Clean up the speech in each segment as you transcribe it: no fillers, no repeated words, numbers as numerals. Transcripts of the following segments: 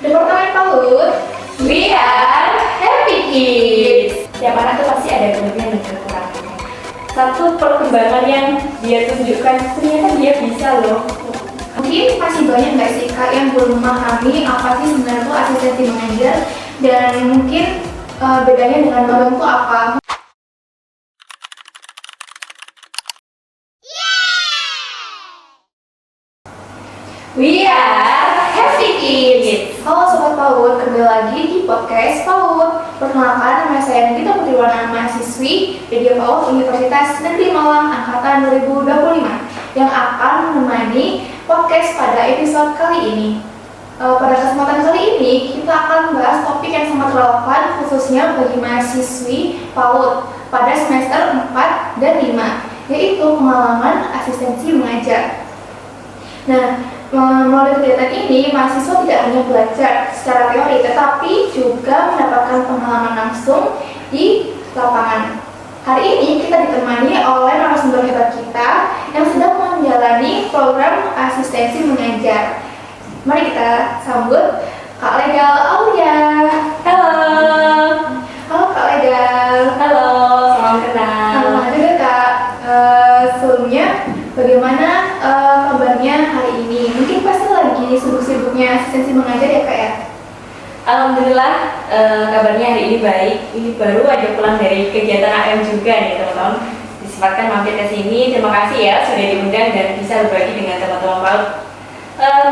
Departemen PAUD, we are Happy Kids. Tiap anak tuh pasti ada kelebihan dan kekurangannya. Satu perkembangan yang dia tunjukkan, ternyata dia bisa loh. Mungkin masih banyak nggak sih Kak yang belum memahami apa sih sebenarnya tuh asistensi mengajar, dan mungkin bedanya dengan magang tuh apa? We are Happy Kids. Halo Sobat PAUD, kembali lagi di podcast PAUD. Perkenalkan, nama saya Nagita Putriwana, mahasiswi Media PAUD Universitas Negeri Malang Angkatan 2025 yang akan menemani podcast pada episode kali ini. Pada kesempatan kali ini, kita akan membahas topik yang sangat relevan khususnya bagi mahasiswi PAUD pada semester 4 dan 5, yaitu pengalaman asistensi mengajar. Nah, melalui kegiatan ini, mahasiswa tidak hanya belajar secara teori, tetapi juga mendapatkan pengalaman langsung di lapangan. Hari ini kita ditemani oleh narasumber hebat kita yang sedang menjalani program asistensi mengajar. Mari kita sambut Kak Legal Aulia. Halo. Halo Kak Legal. Halo, salam kenal. Halo juga Kak. Sebelumnya, bagaimana kabarnya hari ini? Mungkin pasti lagi sibuk-sibuknya asistensi mengajar ya Kak ya? Alhamdulillah, kabarnya hari ini baik. Ini baru aja pulang dari kegiatan AM juga nih teman-teman. Disempatkan mampir ke sini. Terima kasih ya sudah diundang dan bisa berbagi dengan teman-teman PAUD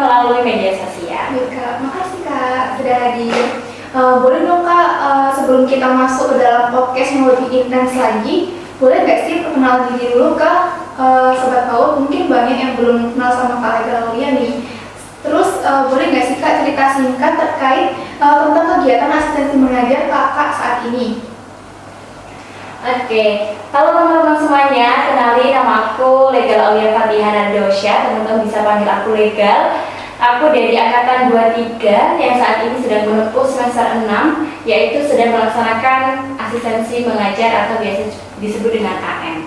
melalui media sosial. Baik Kak, makasih Kak sudah hadir. Boleh dong Kak, sebelum kita masuk ke dalam podcast yang lebih intens lagi, boleh nggak sih perkenalan diri dulu Kak? Sobat PAUD mungkin banyak yang belum kenal sama Kak Legal Aulia nih. Terus boleh nggak sih Kak cerita singkat terkait tentang kegiatan asistensi mengajar Kakak saat ini? Oke, halo teman-teman semuanya, kenalin nama aku Legal Aulia Fatihana Dosya. Teman-teman bisa panggil aku Legal. Aku dari angkatan 23 yang saat ini sedang menempuh semester 6, yaitu sedang melaksanakan asistensi mengajar atau biasa disebut dengan AM.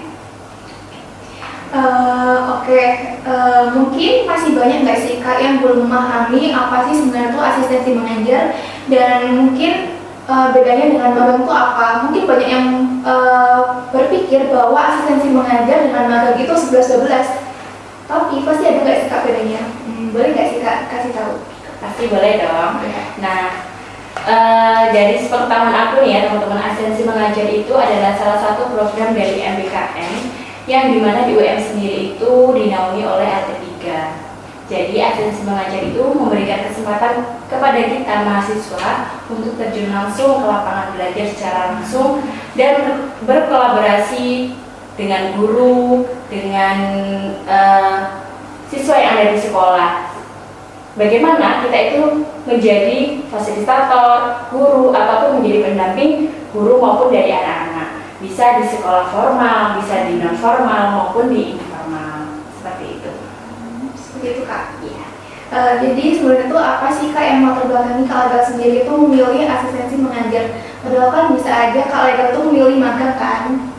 Mungkin masih banyak nggak sih Kak yang belum memahami apa sih sebenarnya tuh asistensi mengajar, dan mungkin bedanya dengan magang itu apa? Mungkin banyak yang berpikir bahwa asistensi mengajar dengan magang itu 11-12, tapi pasti ada nggak sih Kak bedanya? Boleh nggak sih Kak kasih tahu? Pasti boleh dong. Nah, dari sepengetahuan aku nih ya teman-teman, asistensi mengajar itu adalah salah satu program dari MBKM yang dimana di UM sendiri itu dinaungi oleh RT3. Jadi asistensi mengajar itu memberikan kesempatan kepada kita mahasiswa untuk terjun langsung ke lapangan belajar secara langsung dan berkolaborasi dengan guru, dengan siswa yang ada di sekolah. Bagaimana kita itu menjadi fasilitator, guru, ataupun menjadi pendamping guru maupun dari anak-anak. Bisa di sekolah formal, bisa di non formal maupun di informal, seperti itu. Seperti itu Kak. Iya. Jadi sebenarnya itu apa sih Kak yang latar belakangi Kak Legal sendiri itu memilih asistensi mengajar? Padahal kan bisa aja Kak Legal itu memilih magang kan?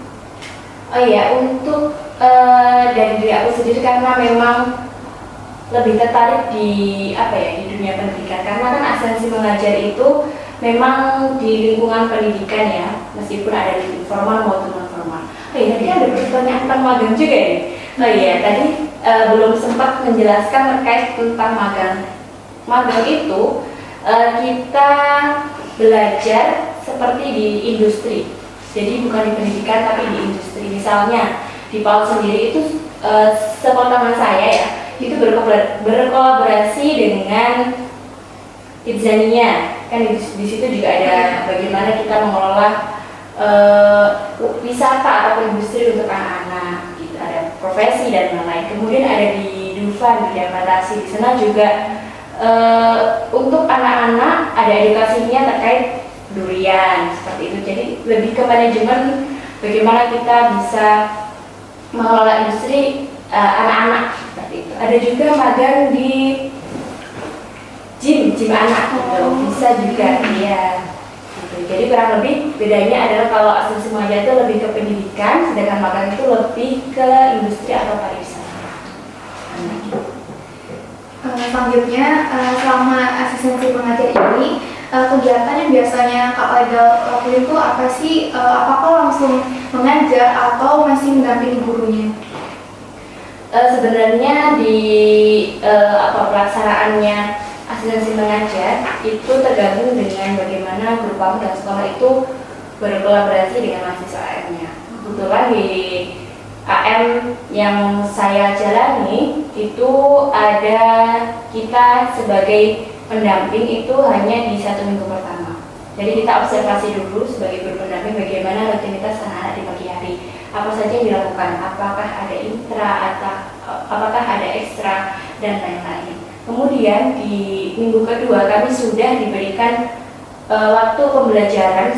Oh iya, untuk dari diri aku sendiri karena memang lebih tertarik di di dunia pendidikan, karena kan asistensi mengajar itu memang di lingkungan pendidikan ya, meskipun ada di formal maupun non formal. Oh iya, tadi ada pertanyaan tentang magang juga ya. Oh iya, tadi belum sempat menjelaskan terkait tentang magang. Magang itu kita belajar seperti di industri, jadi bukan di pendidikan tapi di industri. Misalnya di PAUD sendiri itu sepengetahuan saya ya, itu berkolaborasi dengan Ibzania. Kan di situ juga ada bagaimana kita mengelola wisata ataupun industri untuk anak-anak. Gitu. Ada profesi dan lain-lain. Kemudian ada di Dufan, di Demarasi. Di sana juga untuk anak-anak ada edukasinya terkait durian seperti itu. Jadi lebih ke manajemen bagaimana kita bisa mengelola industri anak-anak seperti itu. Ada juga magang di gym anak gitu, bisa juga ya. Gitu. Jadi kurang lebih bedanya adalah kalau asistensi mengajar itu lebih ke pendidikan, sedangkan magang itu lebih ke industri atau pariwisata. Selanjutnya, selama asistensi mengajar nih, kegiatan yang biasanya Kak Lega lakuin itu apa sih? Apakah langsung mengajar atau masih mendampingi gurunya? Sebenarnya di pelaksanaannya asistensi mengajar itu tergantung dengan bagaimana guru PAUD dan sekolah itu berkolaborasi dengan mahasiswa AM-nya. Kebetulan di AM yang saya jalani itu ada kita sebagai pendamping itu hanya di 1 minggu pertama. Jadi kita observasi dulu sebagai guru pendamping bagaimana rutinitas anak-anak di pagi hari, apa saja yang dilakukan, apakah ada intra atau apakah ada ekstra dan lain-lain. Kemudian di minggu kedua kami sudah diberikan waktu pembelajaran,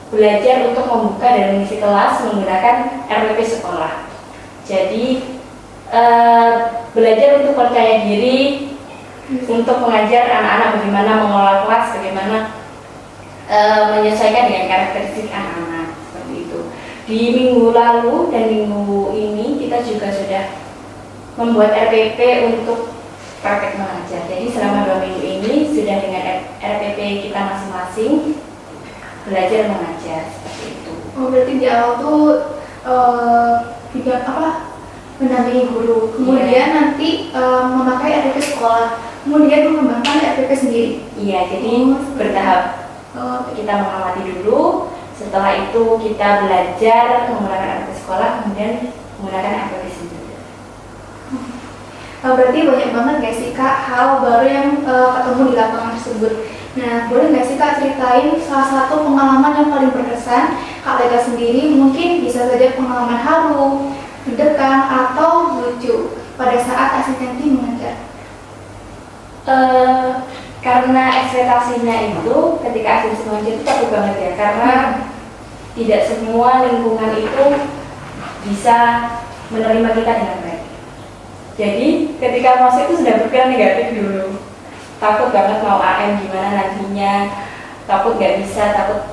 belajar untuk membuka dan mengisi kelas menggunakan RPP sekolah. Jadi belajar untuk percaya diri, untuk mengajar anak-anak bagaimana mengelola kelas, bagaimana menyesuaikan dengan karakteristik anak-anak seperti itu. Di minggu lalu dan minggu ini kita juga sudah membuat RPP untuk praktek mengajar. Jadi selama 2 minggu ini sudah dengan RPP kita masing-masing belajar mengajar seperti itu. Oh, berarti di awal tuh mendampingi guru, kemudian nanti memakai RPP sekolah, kemudian mengembangkan RPP sendiri. Iya, jadi bertahap. Kita mengamati dulu, setelah itu kita belajar menggunakan RPP sekolah, kemudian menggunakan RPP sendiri. Berarti banyak banget gak sih Kak hal baru yang ketemu di lapangan tersebut. Nah, boleh gak sih Kak ceritain salah satu pengalaman yang paling berkesan Kak Lega sendiri, mungkin bisa saja pengalaman haru, deg-degan, atau lucu pada saat asistensi mengajar? Karena ekspektasinya itu ketika asistensi mengajar itu takut banget ya, karena tidak semua lingkungan itu bisa menerima kita dengan baik. Jadi ketika masuk itu sudah berpikiran negatif dulu, takut banget mau AM gimana nantinya, takut gak bisa, takut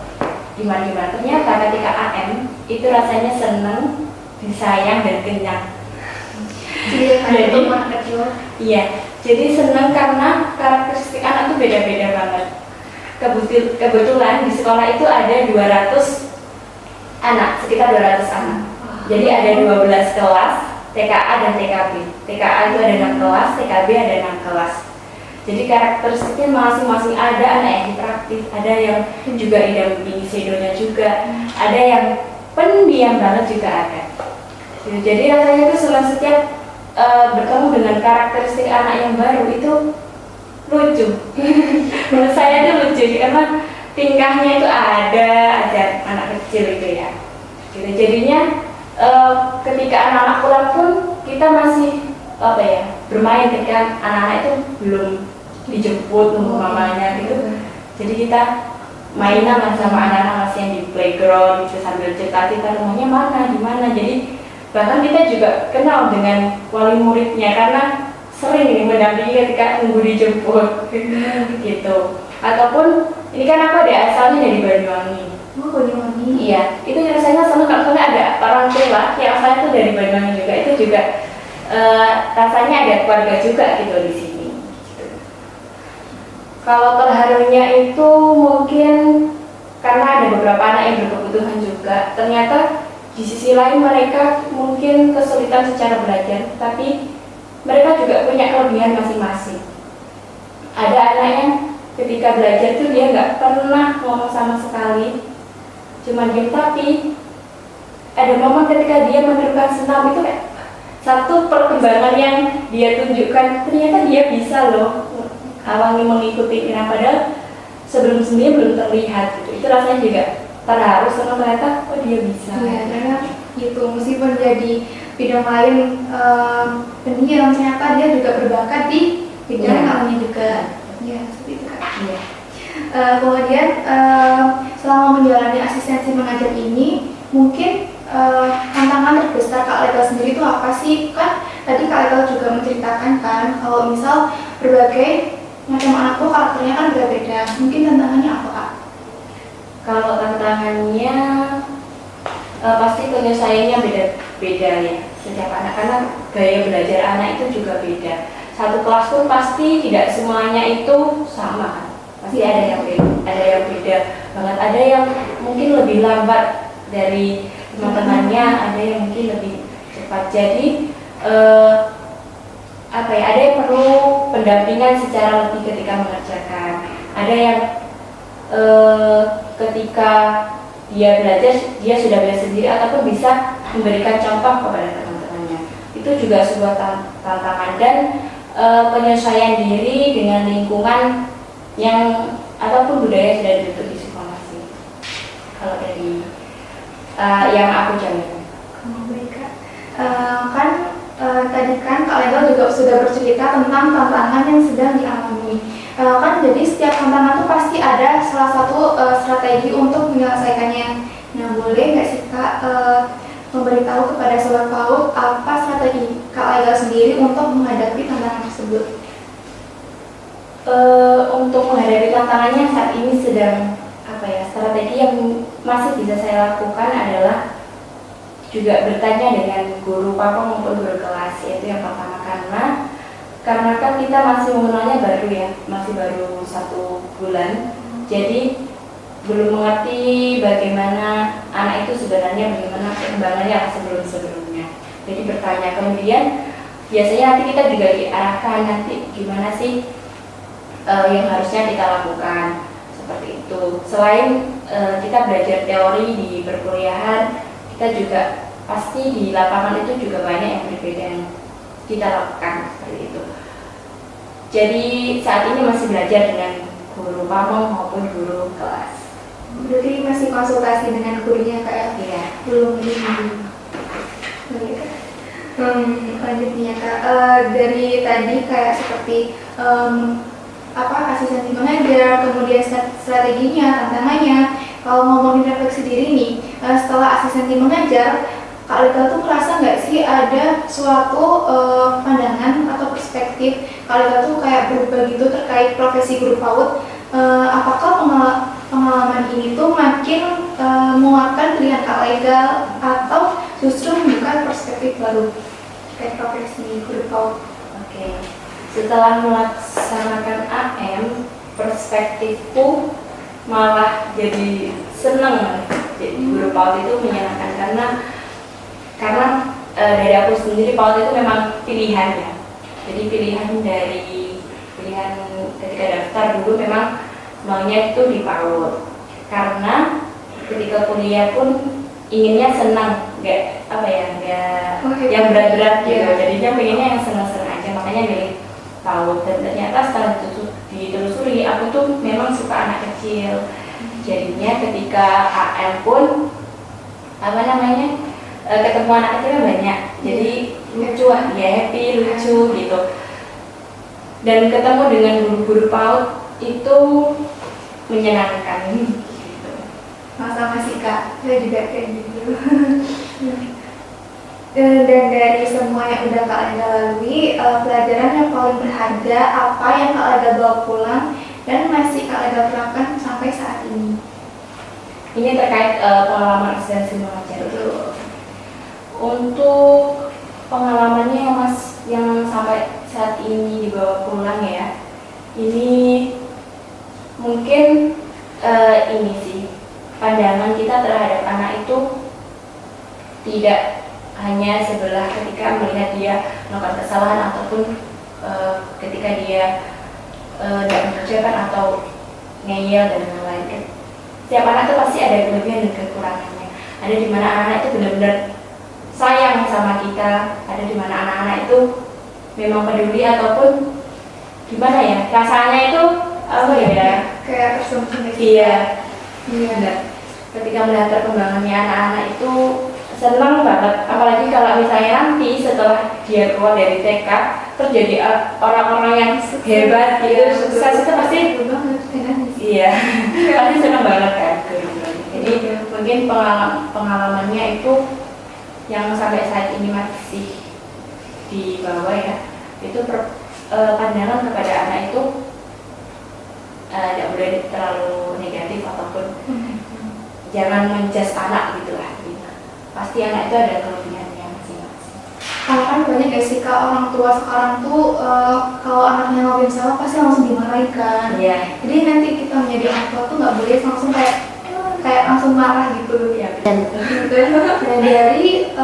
gimana. Ternyata ketika AM itu rasanya seneng, disayang dan kenyang. Jadi iya, jadi seneng karena karakteristik anak itu beda-beda banget. Kebetulan di sekolah itu ada 200 anak, sekitar 200 anak. Jadi ada 12 kelas TKA dan TKB. TKA itu ada 6 kelas, TKB ada 6 kelas. Jadi karakteristiknya masing-masing, ada anak yang hiperaktif, ada yang juga didampingi sedonya juga, ada yang pendiam banget juga ada. Jadi rasanya itu setiap bertemu dengan karakteristik anak yang baru itu lucu. Menurut saya itu lucu karena tingkahnya itu ada aja anak kecil itu ya. Gitu. Jadinya ketika anak-anak pulang pun kita masih bermain ketika anak-anak itu belum dijemput nunggu mamanya gitu. Jadi kita mainan sama anak-anak masih yang di playground gitu, sambil cerita kita rumahnya mana, di mana. Jadi bahkan kita juga kenal dengan wali muridnya karena sering mendampingi ketika nunggu dijemput gitu. Ataupun ini kan aku ada asalnya dari Banyuwangi. Oh, Banyuwangi. Iya, itu rasanya senang kalau ada orang tua yang asalnya tuh dari Banyuwangi juga. Itu juga rasanya ada keluarga juga gitu di sini. Gitu. Kalau terharunya itu mungkin karena ada beberapa anak yang berkebutuhan juga. Ternyata di sisi lain mereka mungkin kesulitan secara belajar, tapi mereka juga punya kelebihan masing-masing. Ada anak yang ketika belajar itu dia nggak pernah ngomong sama sekali, cuma diam, tapi ada momen ketika dia menunjukkan senam itu kayak satu perkembangan yang dia tunjukkan, ternyata dia bisa loh awangi mengikuti ini, padahal sebelum-sebelumnya belum terlihat gitu. Itu rasanya juga terharu sama ternyata dia bisa. Iya, karena gitu meskipun jadi bidang lain pendiam, ternyata dia juga berbakat di bidang lainnya juga. Ya, seperti itu Kak. Iya. Kemudian selama menjalani asistensi mengajar ini, mungkin tantangan terbesar Kak Lega sendiri itu apa sih? Kan tadi Kak Lega juga menceritakan kan kalau misal berbagai macam anak tuh karakternya kan berbeda. Mungkin tantangannya apa Kak? Kalau tantangannya pasti penyelesaiannya beda-beda ya setiap anak, karena gaya belajar anak itu juga beda. Satu kelas pun pasti tidak semuanya itu sama kan. pasti ada yang beda banget, ada yang mungkin lebih lambat dari teman-temannya, ada yang mungkin lebih cepat. Jadi ada yang perlu pendampingan secara lebih ketika mengerjakan, ada yang ketika dia belajar dia sudah belajar sendiri ataupun bisa memberikan contoh kepada teman-temannya. Itu juga sebuah tantangan dan penyesuaian diri dengan lingkungan yang ataupun budaya yang sudah dibentuk di sekolah sih. Kalau dari yang aku jamin. Baik Kak. Tadi kan Kak Lega juga sudah bercerita tentang tantangan yang sedang dialami. Kan jadi setiap tantangan itu pasti ada salah satu strategi untuk menyelesaikannya. Nah, boleh nggak sih Kak memberitahu kepada sobat PAUD apa strategi Kak Lega sendiri untuk menghadapi tantangan tersebut? Untuk menghadapi tantangannya saat ini sedang strategi yang masih bisa saya lakukan adalah juga bertanya dengan guru papa maupun guru kelas, yaitu yang pertama karena kan kita masih mengenalnya baru ya, masih baru 1 bulan, jadi belum mengerti bagaimana anak itu sebenarnya, bagaimana perkembangannya sebelumnya. Jadi bertanya, kemudian biasanya nanti kita juga diarahkan nanti gimana sih yang harusnya kita lakukan seperti itu. Selain kita belajar teori di perkuliahan, kita juga pasti di lapangan itu juga banyak yang berbeda yang kita lakukan seperti itu. Jadi saat ini masih belajar dengan guru pamong maupun guru kelas. Berarti masih konsultasi dengan gurunya Kak ya? Iya. Belum ini. Lanjutnya Kak, dari tadi kayak seperti asistensi mengajar, kemudian strateginya, tantangannya. Kalau ngomongin refleksi diri nih, setelah asistensi mengajar, Kak Lega tuh merasa nggak sih ada suatu pandangan atau perspektif Kak Lega tuh kayak berubah gitu terkait profesi guru PAUD? Apakah pengalaman ini tuh makin menguatkan pilihan Kak Lega atau justru membuka perspektif baru terkait profesi guru PAUD? Oke. Setelah melaksanakan AM, perspektifku malah jadi senang. Jadi guru PAUD itu menyenangkan karena dari aku sendiri PAUD itu memang pilihan ya. Jadi pilihan ketika daftar dulu memang maunya itu di PAUD. Karena ketika kuliah pun inginnya senang, nggak yang berat-berat gitu. Jadinya pengennya yang senang-senang aja, makanya milih PAUD. Dan ternyata setelah ditelusuri, aku tuh memang suka anak kecil. Jadinya ketika AM pun ketemu anak kecilnya banyak, jadi lucu ya, happy, lucu gitu. Dan ketemu dengan guru-guru PAUD itu menyenangkan gitu. Sama sih Kak, saya juga kayak gitu. Dan dari semua yang udah Kak Lega lalui, pelajaran yang paling berharga apa yang Kak Lega bawa pulang dan masih Kak Lega terapkan sampai saat ini? Ini terkait pengalaman asistensi mengajar. Untuk pengalamannya yang sampai saat ini dibawa pulang ya, ini mungkin ini sih, pandangan kita terhadap anak itu tidak hanya sebelah ketika melihat dia melakukan kesalahan ataupun ketika dia tidak mengerjakan atau ngeyel dan lain-lain. Setiap anak itu pasti ada kelebihan dan kekurangannya. Ada di mana anak-anak itu benar-benar sayang sama kita, ada di mana anak-anak itu memang peduli ataupun gimana ya, rasanya itu kayak tersentuh. Iya. Ketika melihat perkembangannya anak-anak itu senang banget, apalagi kalau misalnya nanti setelah dia keluar dari TK terus jadi orang-orang yang hebat gitu, sukses, itu pasti iya pasti senang banget kan. Jadi mungkin pengalamannya itu yang sampai saat ini masih dibawa ya, itu pandangan kepada anak itu tidak boleh terlalu negatif ataupun jangan menjudge anak gitulah. Pasti anak itu ada kelebihannya masing-masing. Karena kan banyak gak sih Kak, orang tua sekarang tuh kalau anaknya ngelakuin salah pasti langsung dimarahin kan. Iya. Jadi nanti kita menjadi orang tua tuh nggak boleh langsung kayak langsung marah gitu ya. Nah dari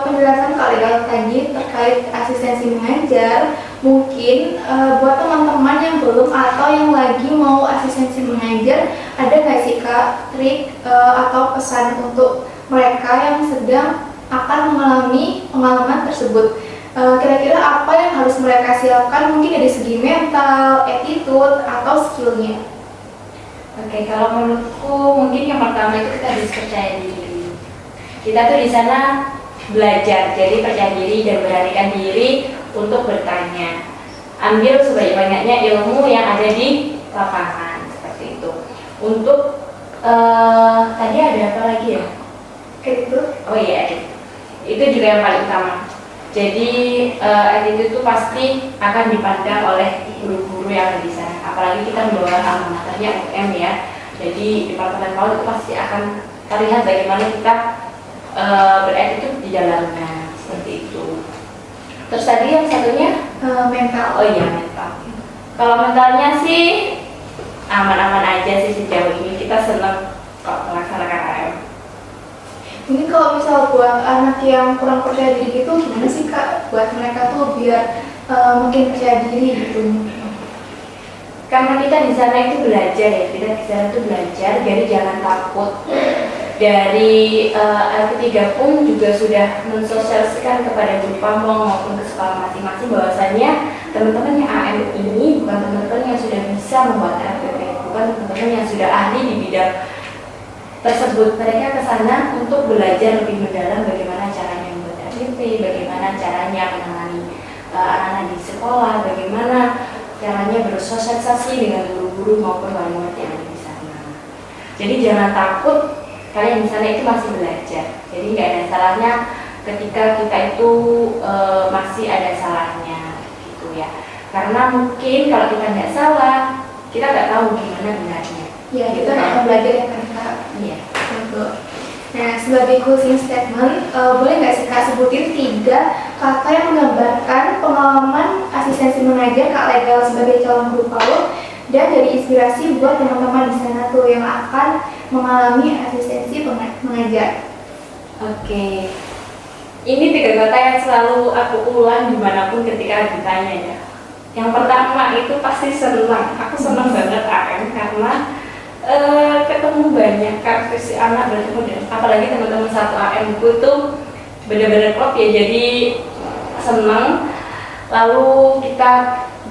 penjelasan Kak Legal tadi terkait asistensi mengajar, mungkin buat teman-teman yang belum atau yang lagi mau asistensi mengajar, ada nggak sih Kak trik atau pesan untuk mereka yang sedang akan mengalami pengalaman tersebut? Kira-kira apa yang harus mereka siapkan mungkin dari segi mental, attitude, atau skillnya? Oke, kalau menurutku mungkin yang pertama itu kita harus percaya diri. Kita tuh di sana belajar, jadi percaya diri dan beranikan diri untuk bertanya. Ambil sebanyak-banyaknya ilmu yang ada di lapangan seperti itu. Untuk tadi ada apa lagi ya? Attitude. Oh iya, itu juga yang paling utama. Jadi attitude itu pasti akan dipandang oleh guru-guru yang ada di sana. Apalagi kita membawa alma maternya UM ya. Jadi Departemen PAUD itu pasti akan terlihat bagaimana kita berattitude di dalamnya seperti itu. Terus tadi yang satunya Mental. oh iya mental. Kalau mentalnya sih aman-aman aja sih sejauh ini, kita senang kok melaksanakan AM. Mungkin kalau misal buat anak yang kurang percaya diri gitu, gimana sih Kak buat mereka tuh biar mungkin percaya diri gitu? Karena kita di sana itu belajar ya, kita di sana itu belajar, jadi jangan takut. Dari L3 pun juga sudah mensosialisasikan kepada guru pamong maupun ke sekolah masing-masing bahwasannya teman-teman yang AM ini bukan teman-teman yang sudah bisa membuat RPP, bukan teman-teman yang sudah ahli di bidang tersebut. Mereka ke sana untuk belajar lebih mendalam bagaimana caranya membuat RPP, bagaimana caranya menangani anak-anak di sekolah, bagaimana caranya bersosialisasi dengan guru-guru maupun wali-wali yang ada di sana. Jadi jangan takut, kalian di sana itu masih belajar. Jadi nggak ada salahnya ketika kita itu masih ada salahnya, gitu ya. Karena mungkin kalau kita nggak salah, kita nggak tahu gimana benarnya. Ya, kita akan belajar ya kan Kak? Iya. Betul. Nah, sebagai closing statement, boleh nggak sih Kak sebutin 3 kata yang menggambarkan pengalaman asistensi mengajar Kak Legal sebagai calon guru PAUD dan jadi inspirasi buat teman-teman di sana tuh yang akan mengalami asistensi mengajar. Oke. Ini 3 kata yang selalu aku ulang dimanapun ketika ditanya ya. Yang pertama itu pasti senang. Aku senang banget AM karena ketemu banyak karakteristik anak, bertemu dengan apalagi teman-teman satu AM ku tuh benar-benar klop ya, jadi senang. Lalu kita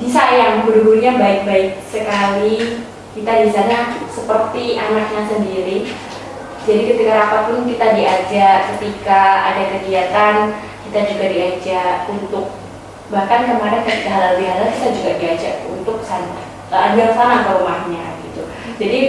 disayang, guru-gurunya baik-baik sekali, kita di sana seperti anaknya sendiri. Jadi ketika rapat pun kita diajak, ketika ada kegiatan kita juga diajak untuk, bahkan kemarin ketika halal bihalal kita juga diajak untuk ambil sana ke rumahnya gitu. Jadi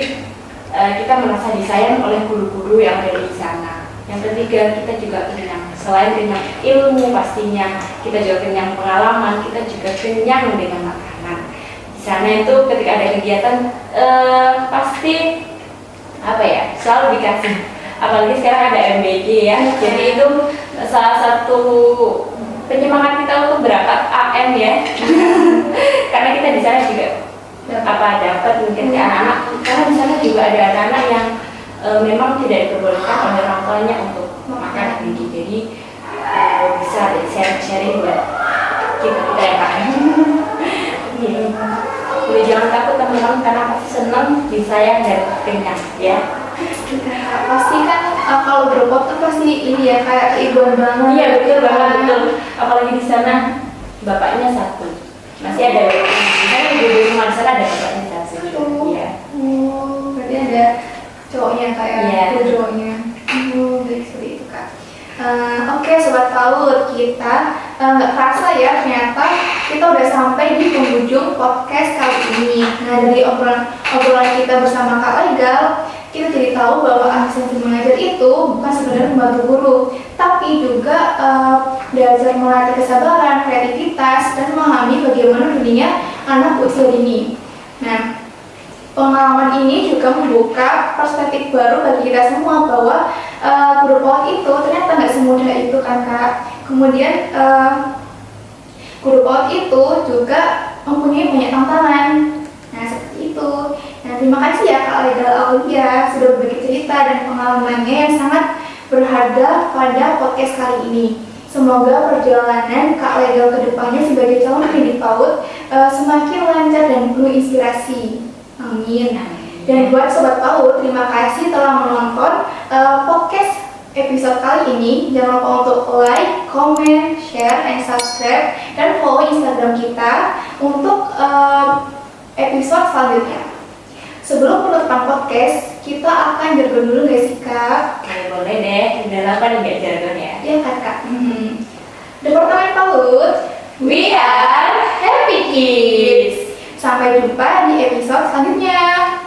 kita merasa disayang oleh guru-guru yang ada di sana. Yang ketiga, kita juga kenyang. Selain kenyang ilmu pastinya, kita juga kenyang pengalaman, kita juga kenyang dengan makanan. Di sana itu ketika ada kegiatan pasti apa ya, selalu dikasih. Apalagi sekarang ada MBG ya. Jadi itu salah satu penyemangat kita untuk berangkat AM ya. Karena kita di sana juga dapat mungkin ke anak-anak, karena di sana juga ada anak-anak yang memang tidak diperbolehkan oleh orang tuanya untuk makan MBG. Jadi bisa sharing buat kita yang pakai. Jadi jangan takut teman-teman, karena pasti senang, disayang dan kenyang ya. Pasti kan kalau drop tuh pasti ini ya kayak keibuan banget. Iya betul banget, betul. Apalagi di sana bapaknya satu, masih ada bapaknya. Di rumah sana ada bapaknya satu. Iya. Berarti ada cowoknya kayak cowoknya. Baik seperti itu Kak. Oke Sobat PAUD, kita nggak kerasa ya ternyata kita udah sampai di penghujung podcast kali ini. Nah dari obrolan kita bersama Kak Legal, kita jadi tahu bahwa asistensi mengajar itu bukan sekedar membantu guru, tapi juga belajar melatih kesabaran, kreativitas, dan memahami bagaimana dunia anak usia dini. Nah, pengalaman ini juga membuka perspektif baru bagi kita semua bahwa guru PAUD itu ternyata nggak semudah itu kan Kak. Kemudian guru PAUD itu juga mempunyai banyak tantangan. Nah, seperti itu. Nah, terima kasih ya Kak Legal Aulia sudah berbagi cerita dan pengalamannya yang sangat berharga pada podcast kali ini. Semoga perjalanan Kak Legal ke depannya sebagai calon pendidik PAUD semakin lancar dan penuh inspirasi. Amin. Dan buat Sobat PAUD, terima kasih telah menonton podcast episode kali ini. Jangan lupa untuk like, comment, share, and subscribe, dan follow Instagram kita untuk episode selanjutnya. Sebelum penutupan podcast, kita akan jargon dulu gak sih Kak? Oke, boleh deh. Udah lama nih gak jargon ya. Iya kan Kak? Departemen PAUD, we are happy kids. Sampai jumpa di episode selanjutnya.